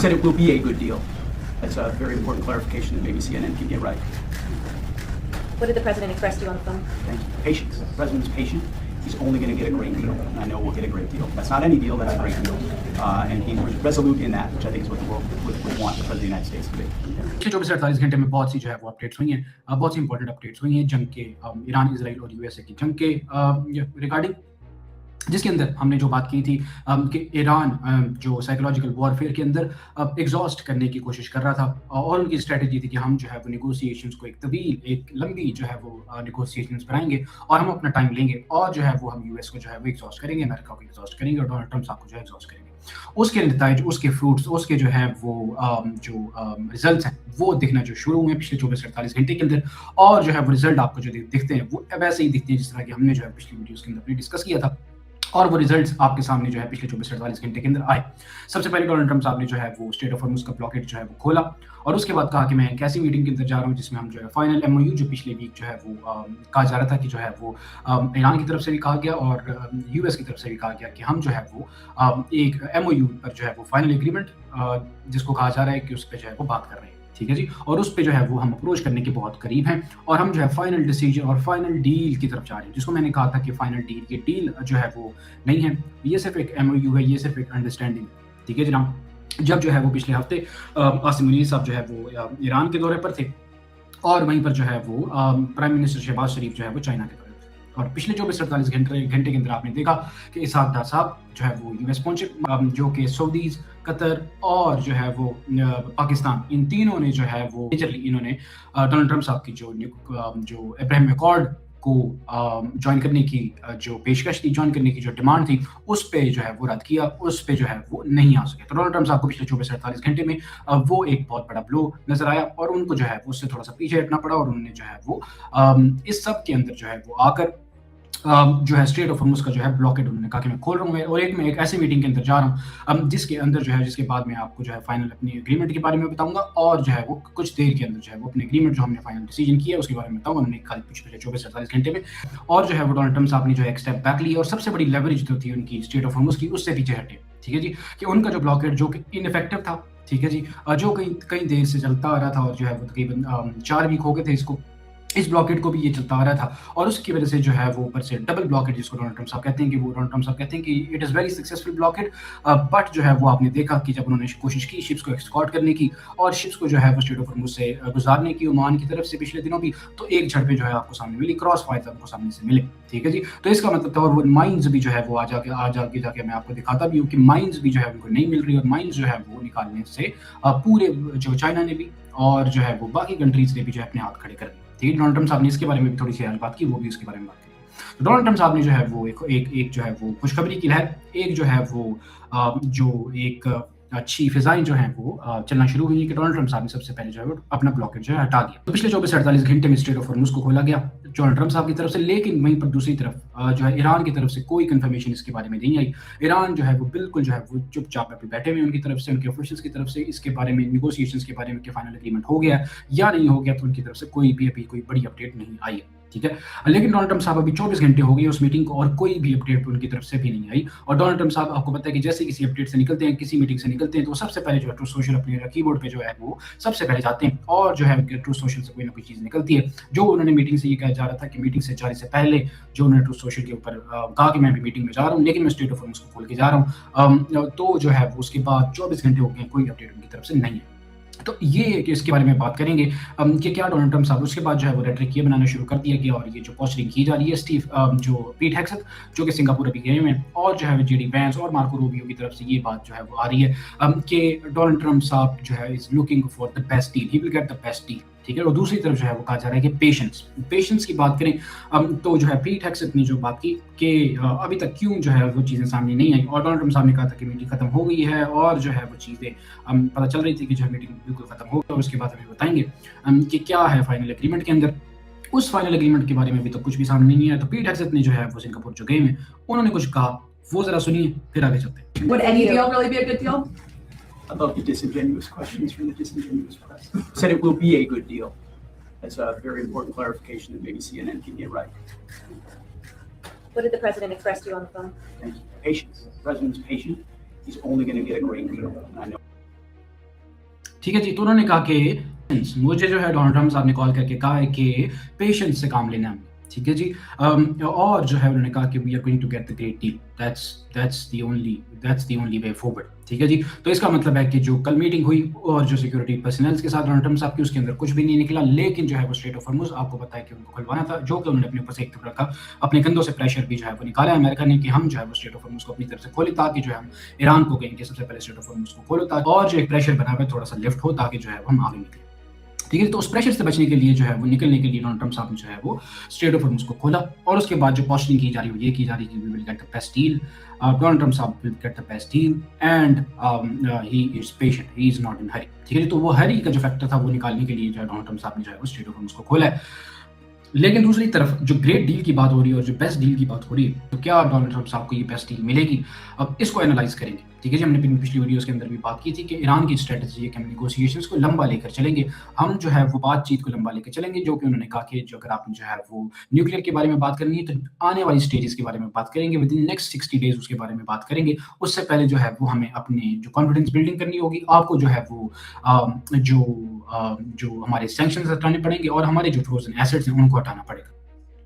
said it will be a good deal. That's a very important clarification that maybe CNN can get right. What did the president express to you on the phone? Thank you. Patience. The president's patient. He's only going to get a great deal, and I know we'll get a great deal. That's not any deal, that's a great deal. And he was resolute in that, which I think is what the world would want the President of the United States to be. पिछले 24-48 घंटे में बहुत सी जो है वो updates हुई हैं, बहुत सी इंपॉर्टेंट अपडेट्स हुई हैं जंग के, ईरान, इजराइल और यूएसए की जंग के रिगार्डिंग, जिसके अंदर हमने जो बात की थी कि ईरान जो साइकोलॉजिकल वॉरफेयर के अंदर एग्जॉस्ट करने की कोशिश कर रहा था, और उनकी स्ट्रेटजी थी कि हम जो है वो नेगोशिएशंस को एक लंबी जो है वो नेगोशिएशंस कराएंगे और हम अपना टाइम लेंगे और जो है वो हम यूएस को जो है वो एग्जॉस्ट करेंगे, अमेरिका को एग्जॉस्ट करेंगे और डोनाल्ड ट्रंप साहब को जो है एग्जॉस्ट करेंगे। उसके नतीजे, उसके फ्रूट्स, उसके जो है वो रिजल्ट्स हैं वो दिखना जो शुरू हुए पिछले 24-48 घंटे के अंदर, और जो है वो रिजल्ट आपको जो दिखते हैं वो वैसे ही दिखते हैं जिस तरह की हमने जो है पिछली वीडियोस के अंदर डिस्कस किया था, और वो रिजल्ट्स आपके सामने जो है पिछले 24-48 घंटे के अंदर आए। सबसे पहले डोनाल्ड ट्रंप साहब ने जो है वो स्टेट ऑफ हॉर्मुज़ का ब्लॉकेड जो है वो खोला, और उसके बाद कहा कि मैं एक ऐसी मीटिंग के अंदर जा रहा हूँ जिसमें हम जो है फाइनल एमओयू जो पिछले वीक जो है वो कहा जा रहा था कि जो है वो ईरान की तरफ से भी कहा गया और यूएस की तरफ से भी कहा गया कि हम जो है वो एक एमओयू पर जो है वो फाइनल एग्रीमेंट जिसको कहा जा रहा है कि उस पर जो है वो बात कर रहे हैं, ठीक है जी, और उस पे जो है वो हम अप्रोच करने के बहुत करीब हैं और हम जो है फाइनल डिसीजन और फाइनल डील की तरफ जा रहे हैं, जिसको मैंने कहा था कि फाइनल डील, ये डील जो है वो नहीं है, ये सिर्फ एक एमओयू है, ये सिर्फ एक अंडरस्टैंडिंग, ठीक है जनाब। जब जो है वो पिछले हफ्ते आसिम मुनीर साहब जो है वो ईरान के दौरे पर थे, और वहीं पर जो है वो प्राइम मिनिस्टर शहबाज शरीफ जो है वो चाइना के दौरे पर, और पिछले 24-48 घंटे के अंदर आपने देखा कि इसहाक डार साहब जो है वो यूएस पहुंचे, जो कि सऊदीज, कतर और जो है वो पाकिस्तान, इन तीनों ने जो है वो मेजरली इन्होंने डोनाल्ड ट्रंप साहब की जो अब्राहम अकॉर्ड को ज्वाइन करने की जो पेशकश थी, ज्वाइन करने की जो डिमांड थी, उस पे जो है वो रद्द किया, उस पे जो है वो नहीं आ सके। तो डोनाल्ड ट्रंप साहब को पिछले 24-48 घंटे में वो एक बहुत बड़ा ब्लो नजर आया और उनको जो है वो उससे थोड़ा सा पीछे हटना पड़ा, और उन्होंने जो है वो इस सब के अंदर जो है वो आकर जो है स्ट्रेट ऑफ हॉर्मुज़ का जो है ब्लॉकेड उन्होंने कहा कि मैं खोल रहा हूँ, और मैं एक ऐसी मीटिंग के अंदर जा रहा हूँ जिसके अंदर जो है, जिसके बाद मैं आपको जो है फाइनल अपनी एग्रीमेंट के बारे में बताऊंगा, और जो है वो कुछ देर के अंदर जो है वो अपने एग्रीमेंट जो हमने फाइनल डिसीजन किया उसके बारे में बताऊंगा। हमने कल पिछले 24-48 घंटे में, और जो है वो डोनाल्ड ट्रंप साहब ने जो है एक स्टेप बैक लिया, और सबसे बड़ी लेवरेज जो थी उनकी स्ट्रेट ऑफ हॉर्मुज़ की, उससे पीछे हटे, ठीक है जी, कि उनका जो ब्लॉकेड जो कि इनइफेक्टिव था, ठीक है जी, जो कई देर से चलता आ रहा था, और जो है वो तकरीबन 4 वीक हो गए थे इसको, इस ब्लॉकेड को भी ये चलता आ रहा था, और उसकी वजह से जो है वो ऊपर से डबल ब्लॉकेड, जिसको डोनाल्ड ट्रंप साहब कहते हैं कि it is very successful blockade, but जो है वो आपने देखा कि जब उन्होंने कोशिश की शिप्स को एक्सकॉर्ट करने की और शिप्स को जो है वो स्ट्रेट ऑफ हॉर्मुज़ से गुजारने की ओमान की तरफ से पिछले दिनों भी, तो एक झड़पें जो है आपको सामने मिली, क्रॉस फायर आपको सामने से मिले, ठीक है जी। तो इसका मतलब था, और वो माइंस भी जो है वो आज आगे जाके मैं आपको दिखाता भी हूँ कि माइंस भी जो है उनको नहीं मिल रही, और माइंस जो है वो निकालने से पूरे जो चाइना ने भी और जो है वो बाकी कंट्रीज ने भी जो है अपने हाथ खड़े कर दिए, ठीक है। डोनाल्ड ट्रंप साहब ने इसके बारे में भी थोड़ी सी बात की, वो भी उसके बारे में बात की। तो डोनाल्ड ट्रंप साहब ने जो है वो एक जो है वो खुशखबरी की लहर, एक जो है वो जो एक अच्छी फिजाएं जो हैं वो चलना शुरू हुई कि डोनाल्ड ट्रंप साहब ने सबसे पहले जो है वो अपना ब्लॉकेड जो है हटा दिया। तो पिछले 24-48 घंटे में स्ट्रेट ऑफ हॉर्मुज़ को खोला गया डोनाल्ड ट्रंप साहब की तरफ से, लेकिन वहीं पर दूसरी तरफ जो है ईरान की तरफ से कोई कंफर्मेशन इसके बारे में नहीं आई। ईरान जो है वो बिल्कुल जो है वो चुपचाप अभी बैठे हुए उनकी तरफ से, उनके ऑफिशियल्स की तरफ से इसके बारे में, नेगोशिएशंस के बारे में कि फाइनल एग्रीमेंट हो गया या नहीं हो गया, तो उनकी तरफ से कोई भी अभी कोई बड़ी अपडेट नहीं आई है, ठीक है। लेकिन डोनाल्ड ट्रंप साहब अभी 24 घंटे हो गए उस मीटिंग को और कोई भी अपडेट उनकी तरफ से भी नहीं आई, और डोनाल्ड ट्रंप साहब आपको पता है कि जैसे किसी अपडेट से निकलते हैं, किसी मीटिंग से निकलते हैं, तो सबसे पहले जो है ट्रूथ सोशल अपने कीबोर्ड पे जो है वो सबसे पहले जाते हैं, और जो है ट्रूथ सोशल से कोई ना कोई चीज़ निकलती है। जो उन्होंने मीटिंग से ये कहा जा रहा था कि मीटिंग से जाने से पहले जो उन्होंने ट्रूथ सोशल के ऊपर कहा कि मैं भी मीटिंग में जा रहा हूँ, लेकिन मैं स्टेट ऑफ हॉर्मुज़ को खोल के जा रहा हूँ, तो जो है वो उसके बाद 24 घंटे हो गए, कोई अपडेट उनकी तरफ से नहीं है। तो ये कि इसके बारे में बात करेंगे कि क्या डोनाल्ड ट्रंप साहब, उसके बाद जो है वो रेटरिक ये बनाना शुरू कर दिया गया, और ये जो पोस्टरिंग की जा रही है जो पीट हेग्सेथ जो कि सिंगापुर अभी गए हुए हैं, और जो है जेडी वैंस और मार्को रूबियो की तरफ से ये बात जो है वो आ रही है कि डोनाल्ड ट्रंप साहब जो है is looking for the best deal, he will get the best deal, ठीक है। और दूसरी तरफ जो है वो कहा जा रहा है कि पेशेंस की बात करें तो जो है पीट हेग्सेथ ने जो बात की कि अभी तक क्यों जो है वो चीज़ें सामने नहीं आई, और डोनाल्ड ट्रंप साहब ने कहा था कि मीटिंग खत्म हो गई है, और जो है वो चीज़ें पता चल रही थी कि जो है मीटिंग बिल्कुल खत्म हो गई, और उसके बाद हमें बताएंगे कि क्या है फाइनल एग्रीमेंट के अंदर। उस फाइनल एग्रीमेंट के बारे में अभी तो कुछ भी सामने नहीं आया। तो पीट हेग्सेथ ने जो है वो सिंगापुर जो गए हैं उन्होंने कुछ कहा, वो जरा सुनिए फिर आगे चलते हैं। Would any deal really be a good deal? I love the disingenuous questions from the disingenuous press. Said it will be a good deal. That's a very important clarification that maybe CNN can get right. What did the president express to you on the phone? Thank you. Patience. The president's patient. He's only going to get a great deal. And I know. ठीक है जी, तो उन्होंने कहा कि मुझे जो है Donald Trump साहब ने कॉल करके कहा है कि पेशेंस से काम लेना है हमें, ठीक है जी। और जो है उन्होंने कहा कि we are going to get the great deal, that's the only way forward, ठीक है जी। तो इसका मतलब है कि जो कल मीटिंग हुई और जो सिक्योरिटी पर्सनल्स के साथ डोनाल्ड ट्रम्प साहब की, उसके अंदर कुछ भी नहीं निकला, लेकिन जो है वो स्ट्रेट ऑफ हॉर्मुज आपको पता है कि उनको खुलवाना था, जो कि उन्होंने अपने ऊपर से एक रखा, अपने कंधों से प्रेशर भी जो है वो निकाला अमेरिका ने कि हम जो है वो स्ट्रेट ऑफ हॉर्मुज को अपनी तरफ से खोले, ताकि जो है हम ईरान को कहें कि सबसे पहले स्ट्रेट ऑफ हॉर्मुज को खोलो, ताकि और जो एक प्रेशर बना हुआ है थोड़ा सा लिफ्ट हो, ताकि जो है हम आगे निकले, ठीक है। तो उस प्रेशर से बचने के लिए जो है वो निकलने के लिए डोनाल्ड ट्रम्प साहब ने जो है वो स्ट्रेट ऑफ हॉर्मुज को खोला, और उसके बाद जो पोस्टिंग की जा रही है वो ये की जा रही है कि we will get the best deal, Donald Trump साहब will get the best deal and he is patient, he is not in hurry, ठीक है। तो वो हरी का जो फैक्टर था वो निकालने के लिए जो है डोनाल्ड ट्रम्प साहब ने जो है वो स्ट्रेट ऑफ हॉर्मुज को खोला है। लेकिन दूसरी तरफ जो ग्रेट डील की बात हो रही है और जो बेस्ट डील की बात हो रही है, तो क्या डोनाल्ड ट्रम्प साहब को ये बेस्ट डील मिलेगी? अब इसको एनालाइज करेंगे, ठीक है जी। हमने पिछली वीडियोस के अंदर भी बात की थी कि ईरान की स्ट्रेटजी है कि हम नेगोशिएशंस को लंबा लेकर चलेंगे, हम जो है वो बातचीत को लंबा लेकर चलेंगे, जो कि उन्होंने कहा कि जो अगर आपने जो है वो न्यूक्लियर के बारे में बात करनी है तो आने वाली स्टेजेस के बारे में बात करेंगे, विद इन नेक्स्ट 60 डेज उसके बारे में बात करेंगे। उससे पहले जो है वो हमें अपने जो कॉन्फिडेंस बिल्डिंग करनी होगी, आपको जो है वो जो हमारे सैंक्शंस हटाने पड़ेंगे और हमारे जो फ्रोजन एसेट्स हैं उनको हटाना पड़ेगा,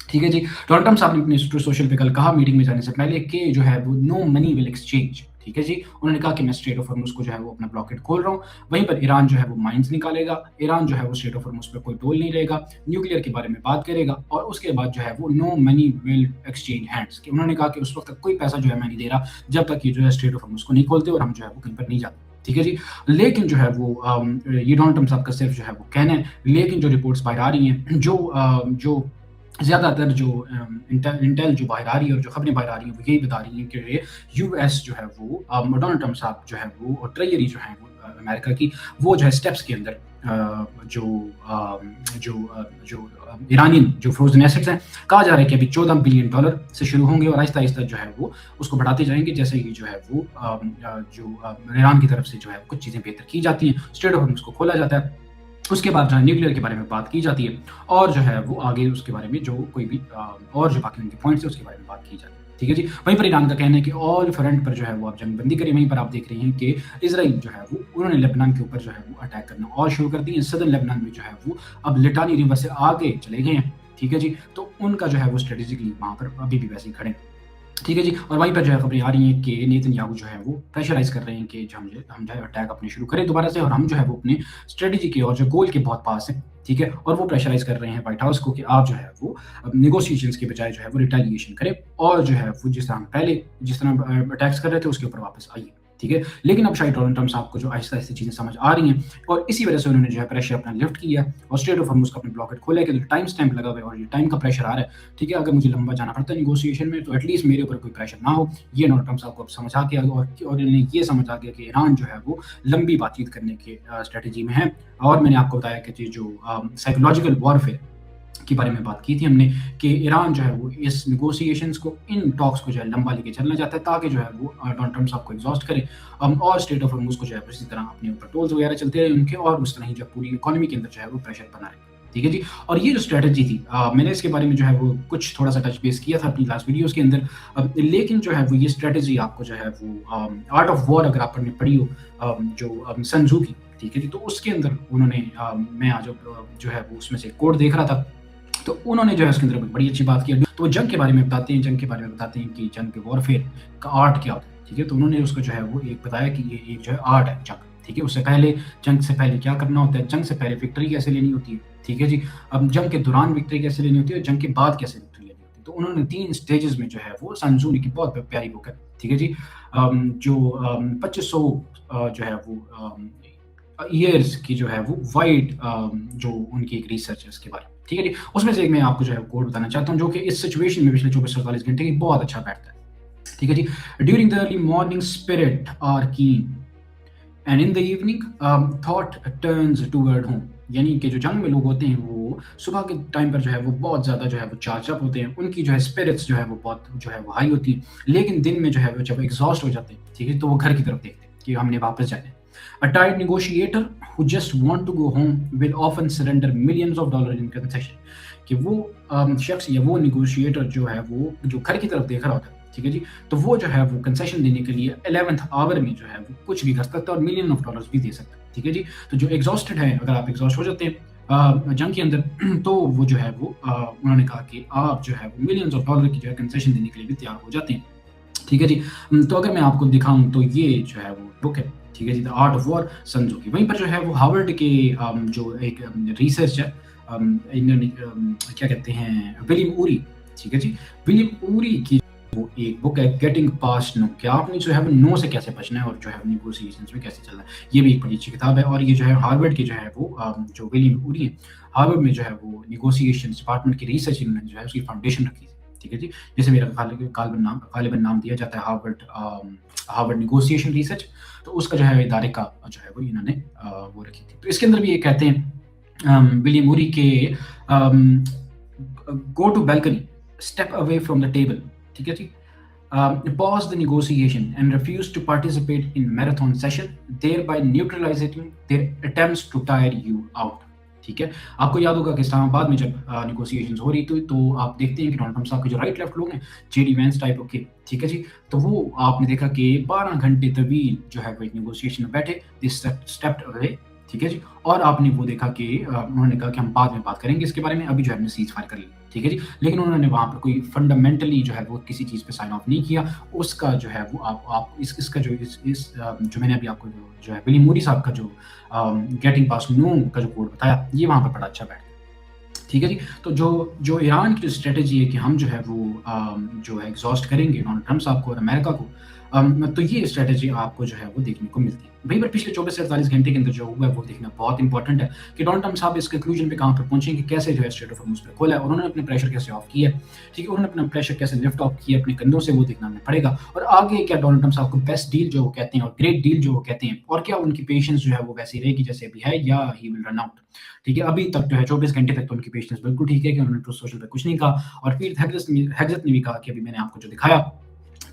ठीक है जी। डोनाल्ड ट्रम्प साहब ने अपने सोशल पे कल कहा मीटिंग में जाने से पहले कि जो है वो नो मनी विल एक्सचेंज, ठीक है जी। उन्होंने कहा कि मैं स्ट्रेट ऑफ हॉर्मुज को जो है वो अपना ब्लॉकेट खोल रहा हूँ, वहीं पर ईरान जो है वो माइंस निकालेगा, ईरान जो है वो स्ट्रेट ऑफ हॉर्मुज पे कोई टोल नहीं रहेगा, न्यूक्लियर के बारे में बात करेगा, और उसके बाद जो है वो no money will exchange hands, कि उन्होंने कहा कि उस वक्त तक कोई पैसा जो है मैं नहीं दे रहा जब तक ये जो है स्ट्रेट ऑफ हॉर्मुज को नहीं खोलते और हम जो है वो कहीं पर नहीं जाते, ठीक है जी। लेकिन जो है वो ये डोनाल्ड ट्रम्प साहब का सिर्फ जो है वो कहना है, लेकिन जो रिपोर्ट्स बाहर आ रही हैं, जो ज़्यादातर जो इंटेल जो बाहर आ रही है और जो खबरें बाहर आ रही हैं वो यही बता रही हैं कि यूएस जो है वो डोनाल्ड ट्रम्प साहब जो है वो और ट्रेजरी जो है वो अमेरिका की, वो जो है स्टेप्स के अंदर जो ईरानियन जो फ्रोजन एसेट्स हैं, कहा जा रहा है कि अभी $14 बिलियन से शुरू होंगे और आहिस्ता आहिस्ता जो है वो उसको बढ़ाते जाएंगे, जैसे ही जो है वो ईरान की तरफ से जो है कुछ चीज़ें बेहतर की जाती हैं, स्ट्रेट ऑफ हॉर्मुज को खोला जाता है, उसके बाद जो है न्यूक्लियर के बारे में बात की जाती है, और जो है वो आगे उसके बारे में जो कोई भी और जो बाकी उनके पॉइंट्स है उसके बारे में बात की जाती है, ठीक है जी। वहीं पर ईरान का कहना है कि ऑल फ्रंट पर जो है वो आप जंगबंदी करें। वहीं पर आप देख रहे हैं कि इजराइल जो है वो उन्होंने लेबनान के ऊपर जो है वो अटैक करना और शुरू कर दिए, सदर्न लेबनान में जो है वो अब लिटानी रिवर से आगे चले गए हैं, ठीक है जी। तो उनका जो है वो स्ट्रेटेजिकली वहाँ पर अभी भी वैसे ही खड़े, ठीक है जी। और वहीं पर जो है खबरें आ रही हैं कि नेतन्याहू जो है वो प्रेशराइज कर रहे हैं कि हम जो है अटैक अपने शुरू करें दोबारा से, और हम जो है वो अपने स्ट्रेटजी के और जो गोल के बहुत पास हैं, ठीक है। और वो प्रेशराइज कर रहे हैं व्हाइट हाउस को कि आप जो है वो नेगोशिएशंस के बजाय जो है वो रिटेलिएशन करें, और जो है वो जिस तरह अटैक्स कर रहे थे उसके ऊपर वापस आइए, ठीक है। लेकिन अब शायद डोनाल्ड ट्रम्प साहब को जो आहिस्ता आहिस्ता चीज़ें समझ आ रही हैं, और इसी वजह से उन्होंने जो है प्रेशर अपना लिफ्ट किया और स्ट्रेट ऑफ हॉर्मुज का अपने ब्लॉकेट खोला है कि टाइम स्टैंप लगा हुआ है और ये टाइम का प्रेशर आ रहा है, ठीक है। अगर मुझे लंबा जाना पड़ता है नेगोशिएशन में तो एटलीस्ट मेरे ऊपर कोई प्रेशर ना हो, ये डोनाल्ड ट्रम्प साहब को अब समझ आ गया, और इन्हें ये समझ आ गया कि ईरान जो है वो लंबी बातचीत करने के स्ट्रेटजी में है। और मैंने आपको बताया कि जो साइकोलॉजिकल वॉरफेयर के बारे में बात की थी हमने कि ईरान जो है वो इस नेगोशिएशंस को, इन टॉक्स को जो है लंबा लेके चलना चाहता है, ताकि जो है वो डोनाल्ड ट्रम्प साहब को एग्जॉस्ट करे, और स्ट्रेट ऑफ हॉर्मुज को जो है इसी तरह अपने ऊपर टोल्स वगैरह चलते रहे उनके, और उस तरह ही जो पूरी इकोनॉमी के अंदर जो है वो प्रेशर बना रहे, ठीक है जी। और ये जो स्ट्रेटजी थी मैंने इसके बारे में जो है वो कुछ थोड़ा सा टच बेस किया था अपनी लास्ट वीडियोस के अंदर, लेकिन जो है वो ये स्ट्रेटजी आपको जो है वो आर्ट ऑफ वॉर अगर आपने पढ़ी हो जो सन त्जू की, ठीक है जी, तो उसके अंदर उन्होंने मैं आज जो है वो उसमें से कोड देख रहा था, तो उन्होंने जो है उसके अंदर बड़ी अच्छी बात की। तो वो जंग के बारे में बताते हैं, कि जंग के वॉरफेयर का आर्ट क्या होता है, ठीक है। तो उन्होंने उसको जो है वो एक बताया कि ये एक जो है आर्ट है जंग, ठीक है। उससे पहले जंग से पहले क्या करना होता है, जंग से पहले विक्ट्री कैसे लेनी होती है, ठीक है जी। अब जंग के दौरान विक्ट्री कैसे लेनी होती है और जंग के बाद कैसे विक्ट्री लेनी होती है, तो उन्होंने 3 स्टेजेस में जो है वो सन त्जू की बहुत प्यारी बुक है, ठीक है जी। जो 2500 जो है वो ईयर्स की जो है वो वाइड जो उनकी एक रिसर्च है उसके बारे में, ठीक है जी। उसमें से एक मैं आपको जो है कोड बताना चाहता हूँ जो कि इस सिचुएशन में पिछले 24-48 घंटे की बहुत अच्छा बैठता है, ठीक है जी। During the early morning spirit are keen and in the evening thought turns toward home, यानी कि जो जंग में लोग होते हैं वो सुबह के टाइम पर जो है वो बहुत ज़्यादा जो है वो चार्ज अप होते हैं, उनकी जो है स्पिरिट्स जो है वो बहुत जो है वो हाई होती है, लेकिन दिन में जो है वो जब एग्जॉस्ट हो जाते हैं, ठीक है, तो वो घर की तरफ देखते हैं कि हमने वापस जाना है। A tired negotiator who just want to go home will often surrender millions of dollars in concession, कि वो शख्स या वो नेगोशिएटर जो है वो जो घर की तरफ देख रहा होता है, ठीक है जी। तो वो जो है वो कंसेशन देने के लिए 11th आवर में जो है वो कुछ भी कर सकता है और मिलियन ऑफ डॉलर्स भी दे सकता है, ठीक है जी। तो जो एग्जॉस्टेड है, अगर आप एग्जॉस्ट हो जाते हैं जंग के अंदर तो वो जो है वो उन्होंने कहा कि आप जो है वो मिलियंस ऑफ डॉलर की जो है कंसेशन देने के लिए भी तैयार हो जाते हैं, ठीक है जी। तो अगर मैं आपको दिखाऊं तो ये जो है वो बुक है, ठीक है जी, द आर्ट ऑफ वॉर सन की। वहीं पर जो है वो हार्वर्ड के जो एक रिसर्च है, इन्होंने क्या कहते हैं, विलियम उरी, ठीक है जी, विलियम उरी की वो एक बुक है गेटिंग पास्ट नो, कि आपने जो है वो नो से कैसे बचना है और जो है नेगोशिएशंस में कैसे चलना है। ये भी एक बड़ी अच्छी किताब है और ये जो है हार्वर्ड के जो है वो जो विलियम उरी है, हार्वर्ड में जो है वो नेगोशिएशन डिपार्टमेंट की रिसर्च इन्होंने जो है उसकी फाउंडेशन रखी थी, ठीक है जी। जैसे मेरा गालिबन नाम दिया जाता है हार्वर्ड नेगोशिएशन रिसर्च, तो उसका जो है इदारे का जो है वो इन्होंने वो रखी थी। तो इसके अंदर भी ये कहते हैं विलियम उरी के go to balcony, step away from the table, ठीक है जी, pause the negotiation and refuse to participate in marathon session, thereby neutralizing their attempts to tire you out, ठीक है। आपको याद होगा कि इस्लामाबाद में जब नेगोशिएशंस हो रही थी तो आप देखते हैं कि डोनाल्ड ट्रंप साहब के जो राइट लेफ्ट लोग हैं, जेडी वैंस टाइप के, ठीक है जी, तो वो आपने देखा कि 12 घंटे तवील जो है वो एक नेगोशिएशन में बैठे, दे स्टेप्ड अवे, ठीक है जी। और आपने वो देखा कि उन्होंने कहा कि हम बाद में बात करेंगे इसके बारे में, अभी जो है हमने सीज फायर कर ली, ठीक है जी। लेकिन उन्होंने वहाँ पर कोई फंडामेंटली जो है वो किसी चीज़ पे साइन ऑफ नहीं किया। उसका जो है वो आप इसका जो जो मैंने अभी आपको जो है विलियम उरी साहब का जो गेटिंग पास्ट नो का जो कोड बताया, ये वहाँ पर बड़ा अच्छा बैठ गया, ठीक है जी। तो जो ईरान की जो स्ट्रेटेजी है कि हम जो है वो जो है एग्जॉस्ट करेंगे डोनाल्ड ट्रंप साहब को और अमेरिका को, तो ये स्ट्रेटेजी आपको जो है वो देखने को मिलती है। वहीं पर पिछले 24 से 48 घंटे के अंदर जो हुआ है वो देखना बहुत इंपॉर्टेंट है कि डोनाल्ड ट्रंप साहब इस कंक्लूजन पे कहाँ पर पहुंचे कि कैसे जो है स्ट्रेट ऑफ हॉर्मुज़ पे खोला है और उन्होंने अपने प्रेशर कैसे ऑफ किया, ठीक है, उन्होंने अपना प्रेशर कैसे लिफ्ट ऑफ किया अपने कंधों से, वो देखना हमें पड़ेगा। और आगे क्या डोनाल्ड ट्रंप साहब को बेस्ट डील जो वो कहते हैं और ग्रेट डील जो वो कहते हैं, और क्या उनकी पेशेंस जो है वो वैसी रहेगी जैसे अभी है, या ही विल रन आउट, ठीक है। अभी तक जो है 24 घंटे तक तो उनकी पेशेंस बिल्कुल ठीक है कि उन्होंने ट्रूथ सोशल पे कुछ नहीं कहा। और पीट हेग्सेथ ने भी कहा कि अभी मैंने आपको जो दिखाया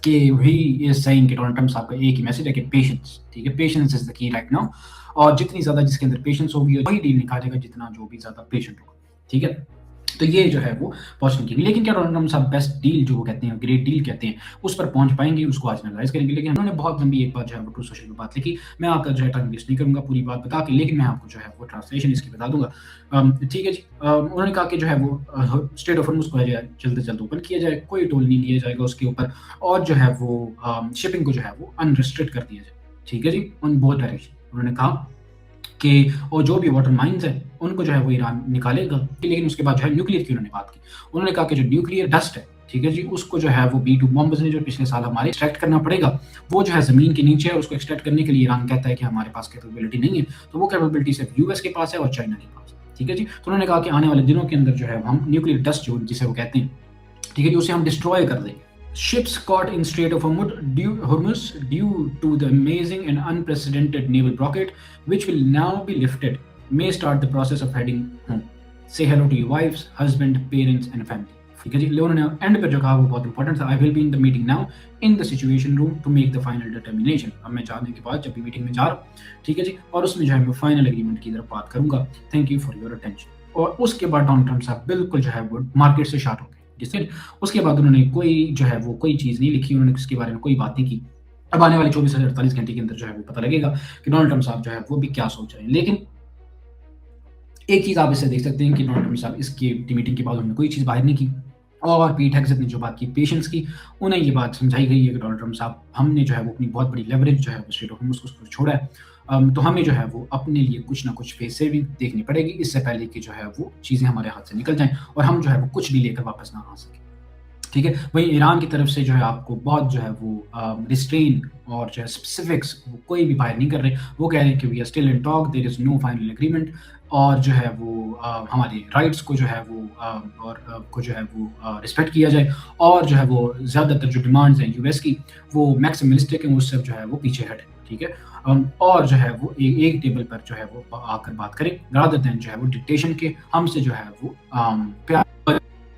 कि ही इज सेइंग कि डोनाल्ड ट्रंप साहब का एक ही मैसेज है कि पेशेंस, ठीक है, patience is the key right now. और जितनी ज्यादा जिसके अंदर पेशेंस होगी वही डील निकालेगा जितना जो भी ज्यादा पेशेंट होगा, ठीक है। तो ये जो है वो पहुंचने की, लेकिन क्या डोनाल्ड ट्रंप साहब बेस्ट डील जो वो कहते हैं, ग्रेट डील कहते हैं, उस पर पहुंच पाएंगे, उसको आज एनालाइज करेंगे। लेकिन उन्होंने बहुत लंबी एक बात जो है वो ट्रूथ सोशल पे बात लिखी, मैं आपका जो है टाइम वेस्ट नहीं करूंगा पूरी बात बता के, लेकिन मैं आपको जो है वो ट्रांसलेशन इसकी बता दूंगा, ठीक है जी। उन्होंने कहा कि जो है वो स्ट्रेट ऑफ हॉर्मुज़ को है जल्द से जल्द ओपन किया जाए, कोई टोल नहीं लिया जाएगा उसके ऊपर, और जो है वो शिपिंग को जो है वो अनरिस्ट्रिक्ट कर दिया जाए, ठीक है जी, ऑन बोथ डायरेक्शन। उन्होंने कहा कि और जो भी वाटर माइंस हैं उनको जो है वो ईरान निकालेगा, लेकिन उसके बाद जो है न्यूक्लियर की उन्होंने बात की। उन्होंने कहा कि जो न्यूक्लियर डस्ट है, ठीक है जी, उसको जो है वो B2 बॉम्ब्स ने जो पिछले साल हमारे एक्सट्रैक्ट करना पड़ेगा, वो जो है ज़मीन के नीचे है, उसको एक्सट्रैक्ट करने के लिए ईरान कहता है कि हमारे पास कैपेबिलिटी नहीं है, तो वो कैपेबिलिटी सिर्फ यूएस के पास है और चाइना के पास, ठीक है जी। तो उन्होंने कहा कि आने वाले दिनों के अंदर जो है हम न्यूक्लियर डस्ट जो जिसे वो कहते हैं, ठीक है जी, उसे हम डिस्ट्रॉय कर देंगे। Ships caught in Strait of Hormuz due to the amazing and unprecedented naval blockade, which will now be lifted, may start the process of heading home. Say hello to your wives, husband, parents and family. ठीक है जी, उन्होंने and पर जो कहा वो बहुत important था, I will be in the meeting now in the situation room to make the final determination. अब मैं जाने के बाद जब भी मीटिंग में जा रहा हूँ, ठीक है जी, और उसमें जो है मैं फाइनल एग्रीमेंट की तरफ बात करूंगा। Thank you for your attention. और उसके बाद डोनाल्ड ट्रंप साहब बिल्कुल जो है वो मार्केट से शार्ट हो गए, जिससे उसके बाद उन्होंने कोई जो है वो कोई चीज़ नहीं लिखी, उन्होंने उसके बारे में कोई बात नहीं की। अब आने वाले 24 से 48 घंटे के अंदर जो है वो पता लगेगा कि डोनाल्ड ट्रंप साहब जो है वो भी क्या सोच रहे हैं। लेकिन एक चीज़ आप इससे देख सकते हैं कि डोनाल्ड ट्रंप साहब इसकी मीटिंग के बाद उन्होंने कोई चीज़ बाहर नहीं की, और पीट हेग्सेथ ने जो बात की पेशेंस की, उन्हें ये बात समझाई गई है कि डोनाल्ड ट्रंप साहब हमने जो है वो अपनी बहुत बड़ी लेवरेज जो है वो स्ट्रेट ऑफ हॉर्मुज़ को छोड़ा है, तो हमें जो है वो अपने लिए कुछ ना कुछ फेस सेविंग देखनी पड़ेगी इससे पहले कि जो है वो चीज़ें हमारे हाथ से निकल जाएं और हम जो है वो कुछ भी लेकर वापस ना आ सकें, ठीक है। वहीं ईरान की तरफ से जो है आपको बहुत जो है वो रिस्ट्रेन और जो है स्पेसिफिक्स वो कोई भी बाहर नहीं कर रहे, वो कह रहे हैं कि we are still in talk, there is no final agreement, और जो है वो हमारे राइट्स को जो है वो को जो है वो रिस्पेक्ट किया जाए, और जो है वो ज़्यादातर जो डिमांड्स हैं यूएस की वो मैक्सिमलिस्टिक हैं, उससे जो है वो पीछे हटे, ठीक है। और जो है वो एक टेबल पर जो है वो आकर बात करें रादर देन जो है वो डिक्टेशन के, हमसे जो है वो प्यार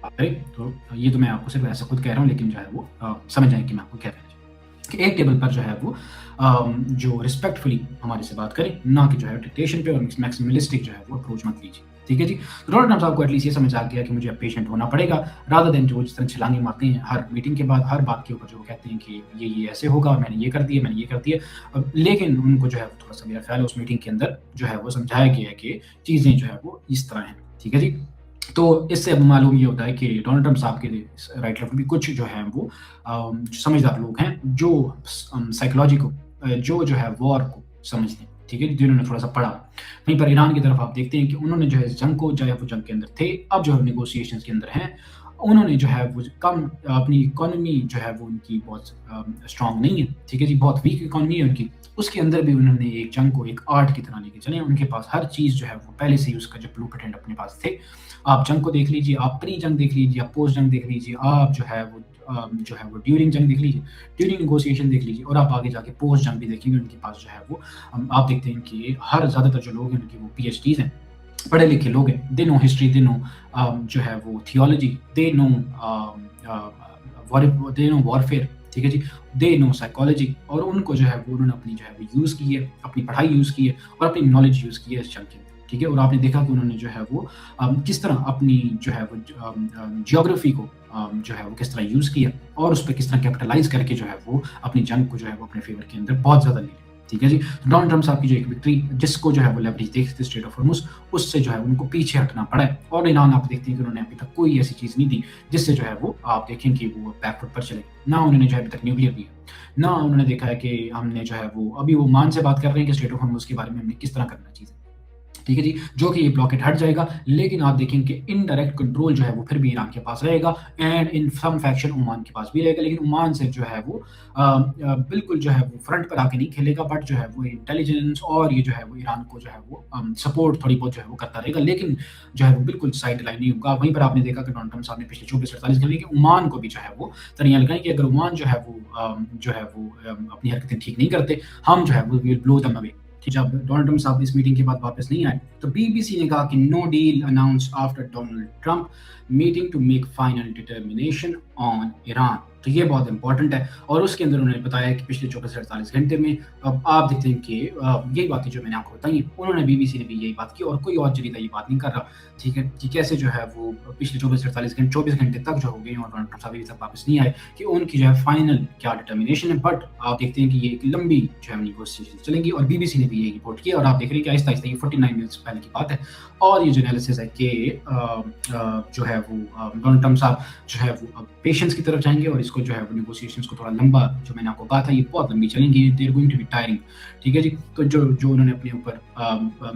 करें। तो ये तो मैं आपको सिर्फ ऐसा खुद कह रहा हूँ, लेकिन जो है वो समझ जाए कि मैं आपको कह रहा हूँ कि एक टेबल पर जो है वो जो रिस्पेक्टफुली हमारे से बात करें, ना कि जो है डिक्टेशन पे और मैक्सिमलिस्टिक जो है वो अप्रोच मत लीजिए। ठीक है जी। तो डोनाल्ड ट्रम्प साहब को एटलीस्ट ये समझ आ गया कि मुझे अब पेशेंट होना पड़ेगा, रादर देन जो जिस तरह छलांगे मारते हैं हर मीटिंग के बाद, हर बात के ऊपर जो कहते हैं कि ये ऐसे होगा, मैंने ये कर दिया, मैंने ये कर दिया। लेकिन उनको जो है थोड़ा-सा मेरा ख़्याल है उस मीटिंग के अंदर जो है वो समझाया गया है कि चीज़ें जो है वो इस तरह हैं, ठीक है जी। तो इससे अब मालूम ये होता है कि डोनाल्ड ट्रम्प साहब के राइट लेफ्ट भी कुछ जो हैं वो समझदार लोग हैं जो साइकोलॉजी को जो है वॉर को समझते हैं, ठीक है, जिन्होंने थोड़ा-सा पढ़ा। वहीं पर ईरान की तरफ आप देखते हैं कि उन्होंने जो है इस जंग को, चाहे वो जंग के अंदर थे, अब जो है नेगोशिएशंस के अंदर हैं, उन्होंने जो है वो कम अपनी इकोनॉमी जो है वो उनकी बहुत स्ट्रॉन्ग नहीं है, ठीक है जी, बहुत वीक इकोनॉमी है उनकी। उसके अंदर भी उन्होंने एक जंग को एक आर्ट की तरह लेके चले। उनके पास हर चीज़ जो है वो पहले से ही उसका जो ब्लूप्रिंट अपने पास थे। आप जंग को देख लीजिए, आप प्री जंग देख लीजिए, आप पोस्ट जंग देख लीजिए, आप जो है वो ड्यूरिंग जंग देख लीजिए, ड्यूरिंग नेगोशिएशन देख लीजिए, और आप आगे जाके पोस्ट जंग भी देखेंगे उनके पास जो है वो आप देखते हैं कि हर ज़्यादातर जो लोग हैं उनकी वो पीएचडीज़ हैं, पढ़े लिखे लोग हैं, they know history, they know जो है वो थियोलॉजी, दे नो वॉरफेयर, ठीक है जी, दे नो साइकोलॉजी, और उनको जो है वो उन्होंने अपनी जो है वो यूज़ की है, अपनी पढ़ाई यूज़ की है और अपनी नॉलेज यूज़ की है इस जंग के अंदर, ठीक है। और आपने देखा कि उन्होंने जो है वो किस तरह अपनी जो है वो जियोग्राफी को जो है वो किस तरह यूज़ किया और उस पे किस तरह कैपिटलाइज़ करके जो है वो अपनी जंग को जो है वो अपने फ़ेवर के अंदर बहुत ज़्यादा ले लिया, ठीक है जी। तो डोनाल्ड ट्रम्प साहब की जो एक विक्ट्री जिसको जो है वो लेवरेज देखते थे स्ट्रेट ऑफ हॉर्मुज़, उससे जो है उनको पीछे हटना पड़ा है। और ईरान आप देखते हैं कि उन्होंने अभी तक कोई ऐसी चीज़ नहीं दी जिससे जो है वो आप देखें कि वो बैकफुट पर चले। ना उन्होंने जो है अभी तक न्यूक्लियर दिया, ना उन्होंने देखा है कि हमने जो है वो अभी वो मान से बात कर रहे हैं कि स्ट्रेट ऑफ हॉर्मुज़ के बारे में हमने किस तरह करना चीज़ें, ठीक है जी, जो कि ये ब्लॉकेट हट जाएगा। लेकिन आप देखेंगे कि इनडायरेक्ट कंट्रोल जो है वो फिर भी ईरान के पास रहेगा and in some faction Oman के पास भी रहेगा। लेकिन ओमान से जो है वो बिल्कुल जो है वो फ्रंट पर आके नहीं खेलेगा, बट जो है वो इंटेलिजेंस और ये जो है वो ईरान को जो है वो सपोर्ट थोड़ी बहुत जो है वो करता रहेगा, लेकिन जो है वो बिल्कुल साइड लाइन नहीं होगा। वहीं पर आपने देखा कि डोनाल्ड ट्रम्प साहब ने पिछले 24-48 घंटे के ओमान को भी जो है वो तरियां लगाई कि अगर ओमान जो है वो अपनी हरकतें ठीक नहीं करते, हम जो है वो विल ब्लो देम अवे। जब डोनाल्ड ट्रम्प साहब इस मीटिंग के बाद वापस नहीं आए तो बीबीसी ने कहा कि no deal announced after Donald Trump meeting to make final determination on Iran. तो ये बहुत इंपॉर्टेंट है। और उसके अंदर उन्होंने बताया कि पिछले 24-48 घंटे में अब आप देखते हैं कि यही बातें जो मैंने आपको बताई, उन्होंने बीबीसी ने भी यही बात की और कोई और जरीदा ये बात नहीं कर रहा, ठीक है, कि कैसे जो है वो पिछले 24 घंटे तक जो हो गए और डोनाल्ड ट्रम्प साहब अभी तक वापस नहीं आए कि उनकी जो है फाइनल क्या डिटर्मिनेशन है। बट आप देखते हैं कि ये एक लंबी जो है नेगोशिएशन चलेंगी और बीबीसी ने भी यही रिपोर्ट किया और आप देख रहे हैं कि आहिस्ता आहिस्ता ये 49 मिनट्स पहले की बात है। और ये जो एनालिसिस है कि जो है वो डोनाल्ड ट्रम्प साहब जो है वो पेशेंस की तरफ जाएंगे और इसको जो है वो नेगोशिएशंस को थोड़ा लंबा, जो मैंने आपको कहा था, ये बहुत लंबी चलेंगी, they are going to be tiring, ठीक है जी। तो जो उन्होंने अपने ऊपर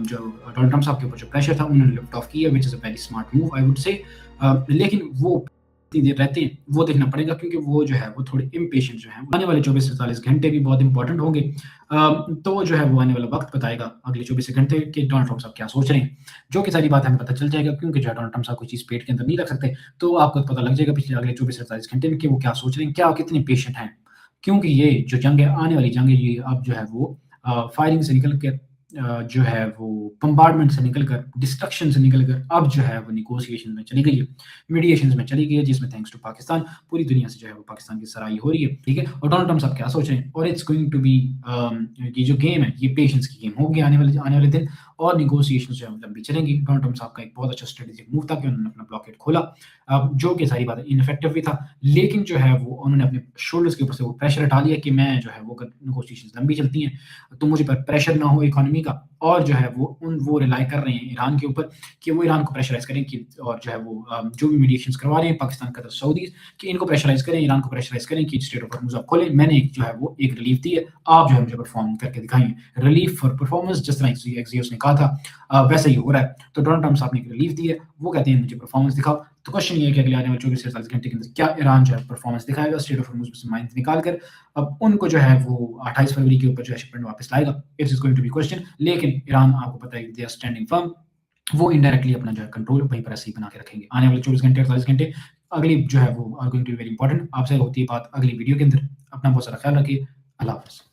जो डोनाल्ड ट्रम्प साहब के ऊपर जो प्रेशर था उन्होंने लिफ्ट ऑफ किया, which is a very smart move I would say. लेकिन वो कितनी देर रहते हैं वो देखना पड़ेगा क्योंकि वो जो है वो थोड़े इम्पेशेंट जो हैं। आने वाले 24-47 घंटे भी बहुत इंपॉर्टेंट होंगे। तो जो है वो आने वाला वक्त बताएगा अगले 24 घंटे कि डोनाल्ड ट्रम्प साहब क्या सोच रहे हैं, जो कि सारी बात हमें पता चल जाएगा क्योंकि जो है डोनाल्ड ट्रम्प साहब कोई चीज़ पेट के अंदर नहीं रख सकते। तो आपको पता लग जाएगा पिछले अगले 24-48 घंटे में कि वो क्या सोच रहे हैं, क्या कितने पेशेंट हैं। क्योंकि ये जो जंग है, आने वाली जंग है, ये अब जो है वो फायरिंग से निकल कर जो है वो बम्बार्डमेंट से निकल कर, डिस्ट्रक्शन से निकल कर अब जो है वो नेगोशिएशन में चली गई है, मीडिएशंस में चली गई है, जिसमें थैंक्स टू पाकिस्तान पूरी दुनिया से जो है वो पाकिस्तान की सराही हो रही है, ठीक है। और डोनाल्ड ट्रम्प साहब क्या सोच रहे हैं, और इट्स गोइंग टू बी ये जो गेम है ये पेशेंस की गेम होगी आने वाले दिन, और नेगोशिएशन जो है लंबी चलेंगी। डोनाल्ड ट्रम्प साहब का एक बहुत अच्छा स्ट्रेटेजिक मूव था कि उन्होंने अपना ब्लॉकेट खोला, जो कि सारी बातें इनफेक्टिव भी था, लेकिन जो है वो उन्होंने अपने शोल्डर्स के ऊपर से वो प्रेशर हटा लिया कि मैं जो है वो नेगोशिएशन लंबी चलती हैं तो मुझे पर प्रेशर ना हो इकोनॉमी का, और जो है वो रिलाई कर रहे हैं ईरान के ऊपर कि वो ईरान को प्रेशराइज करें कि, और जो है वो जो भी मीडिएशंस करवा रहे हैं पाकिस्तान, कतर, सऊदी, कि इनको प्रेशराइज करें, ईरान को प्रेशराइज करें कि स्टेट ऑफ हॉर्मुज़ आप खोलें। मैंने एक जो है वो एक रिलीफ दी है, आप जो है मुझे परफॉर्म करके दिखाएं, रिलीफ फॉर परफॉर्मेंस, जिस तरह एक्सियोस ने कहा था वैसे ही हो रहा है। तो डोनाल्ड ट्रम्प साहब ने एक रिलीफ दी है, वो कहते हैं मुझे परफॉर्मेंस दिखाओ। तो क्वेश्चन ये है कि अगले आने वाले 24-48 घंटे के अंदर क्या ईरान जो है परफॉर्मेंस दिखाएगा, स्टेट ऑफ हॉर्मुज़ से माइंस निकाल कर अब उनको जो है वो 28 फरवरी के ऊपर जो है शिपमेंट वापस लाएगा। It's is going to be question. लेकिन ईरान आपको पता है दे आर स्टैंडिंग फर्म, वो इनडायरेक्टली अपना जो है कंट्रोल वहीं पर ऐसे ही बना के रखेंगे आने वाले 24 घंटे 48 घंटे। अगली जो है वो are going to be very important. आपसे होती है बात अगली वीडियो के अंदर। अपना बहुत सारा ख्याल रखिए। अल्लाह हाफ़िज़।